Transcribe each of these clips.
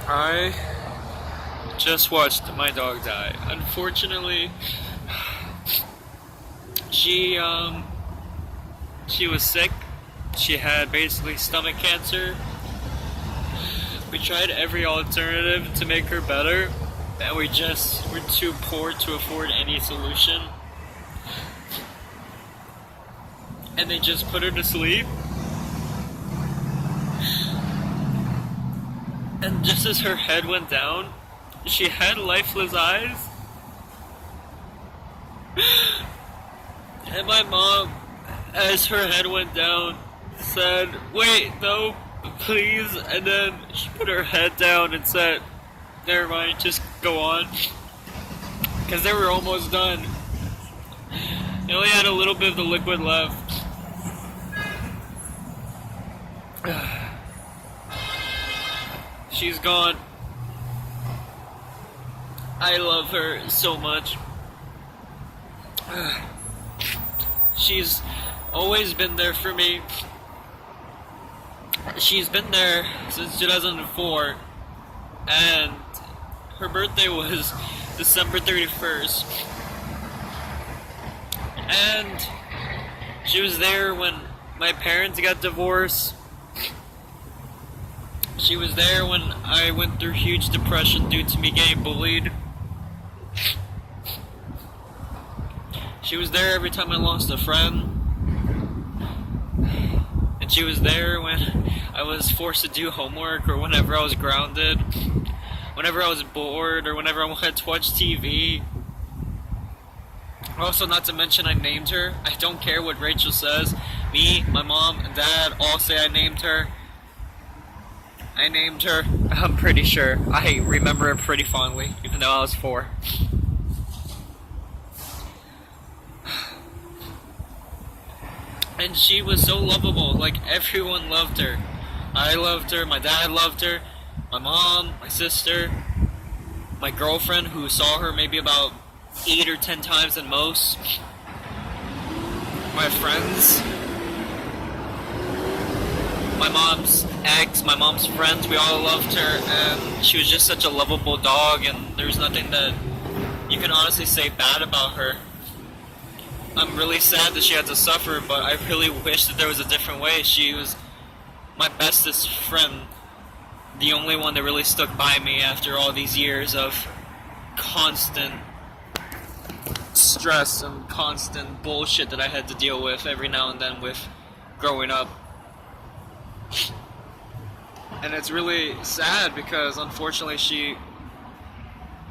I just watched my dog die. Unfortunately, she was sick. She had basically stomach cancer. We tried every alternative to make her better, and we're too poor to afford any solution. And they just put her to sleep. And just as her head went down, she had lifeless eyes. And my mom, as her head went down, said, "Wait, no, please." And then she put her head down and said, "Never mind, just go on." Because they were almost done. They only had a little bit of the liquid left. She's gone. I love her so much. She's always been there for me. She's been there since 2004, and her birthday was December 31st. And she was there when my parents got divorced. She was there when I went through huge depression due to me getting bullied. She was there every time I lost a friend. And she was there when I was forced to do homework, or whenever I was grounded, whenever I was bored, or whenever I wanted to watch TV. Also, not to mention, I named her. I don't care what Rachel says. Me, my mom, and dad all say I named her. I named her. I'm pretty sure. I remember her pretty fondly, even though I was 4. And she was so lovable. Like, everyone loved her. I loved her, my dad loved her, my mom, my sister, my girlfriend, who saw her maybe about 8 or 10 times at most, my friends, my mom's ex, my mom's friends. We all loved her, and she was just such a lovable dog, and there's nothing that you can honestly say bad about her. I'm really sad that she had to suffer, but I really wish that there was a different way. She was my bestest friend, the only one that really stuck by me after all these years of constant stress and constant bullshit that I had to deal with every now and then with growing up. And it's really sad because unfortunately she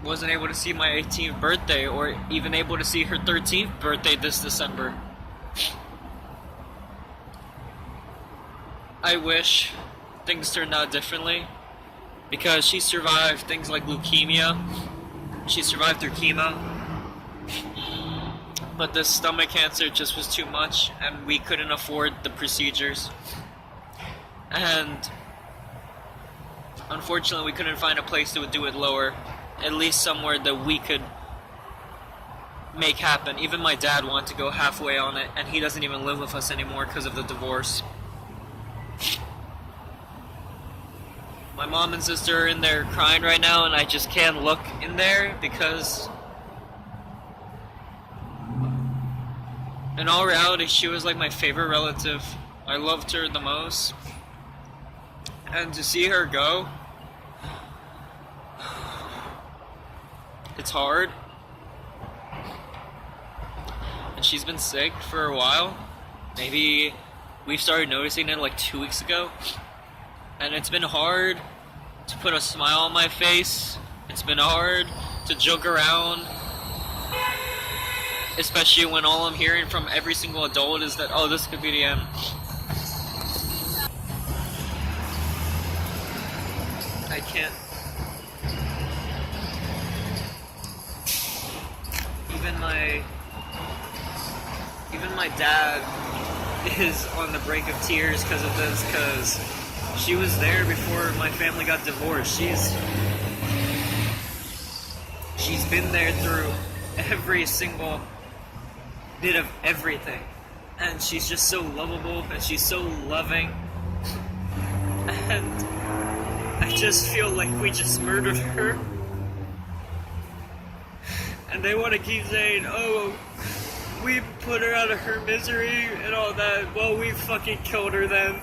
wasn't able to see my 18th birthday, or even able to see her 13th birthday this December. I wish things turned out differently, because she survived things like leukemia. She survived through chemo. But the stomach cancer just was too much, and we couldn't afford the procedures. And unfortunately, we couldn't find a place that would do it lower. At least somewhere that we could make happen. Even my dad wanted to go halfway on it, and he doesn't even live with us anymore because of the divorce. My mom and sister are in there crying right now, and I just can't look in there because in all reality, she was like my favorite relative. I loved her the most. And to see her go, it's hard. And she's been sick for a while. Maybe we started noticing it like 2 weeks ago. And it's been hard to put a smile on my face. It's been hard to joke around. Especially when all I'm hearing from every single adult is that, oh, this could be the end. I can't. Even my dad is on the brink of tears because of this, because she was there before my family got divorced. She's been there through every single bit of everything. and she's just so lovable, and she's so loving, and I just feel like we just murdered her. And they want to keep saying, oh, we put her out of her misery and all that. Well, we fucking killed her then.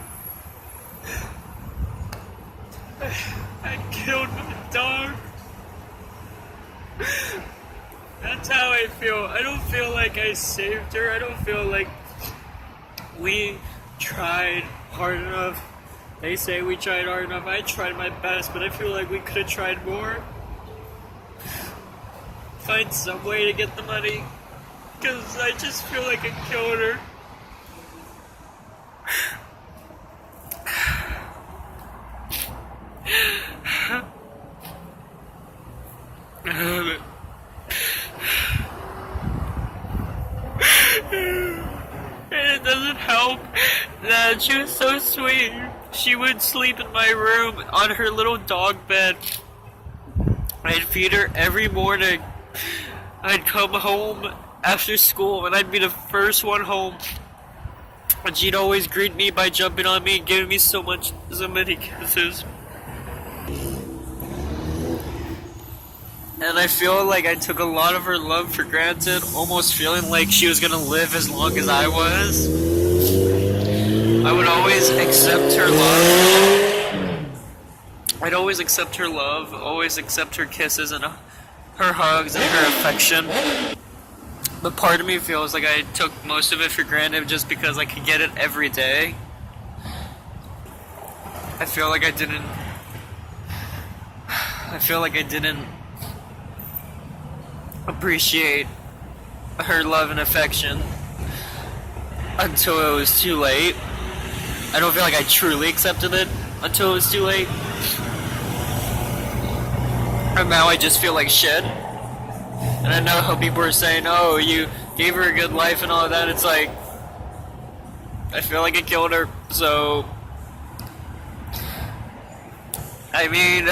I killed my dog. That's how I feel. I don't feel like I saved her. I don't feel like we tried hard enough. They say we tried hard enough. I tried my best, but I feel like we could have tried more. Find some way to get the money, because I just feel like I killed her. And it doesn't help that she was so sweet. She would sleep in my room on her little dog bed. I'd feed her every morning. I'd come home after school and I'd be the first one home. And she'd always greet me by jumping on me and giving me so many kisses. And I feel like I took a lot of her love for granted, almost feeling like she was gonna live as long as I was. I would always accept her love. I'd always accept her love, always accept her kisses and her hugs and her affection. But part of me feels like I took most of it for granted just because I could get it every day. I feel like I didn't appreciate her love and affection until it was too late. I don't feel like I truly accepted it until it was too late. And now I just feel like shit. And I know how people are saying, oh, you gave her a good life and all of that. It's like, I feel like I killed her, so I mean,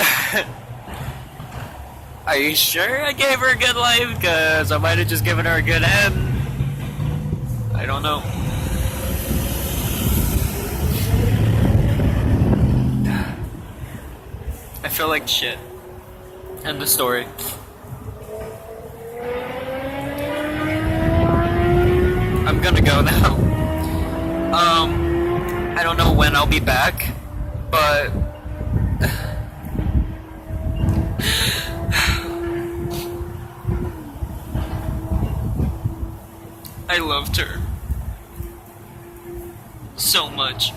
are you sure I gave her a good life? Because I might have just given her a good end. I don't know. I feel like shit. End the story. I'm gonna go now. I don't know when I'll be back, but I loved her so much.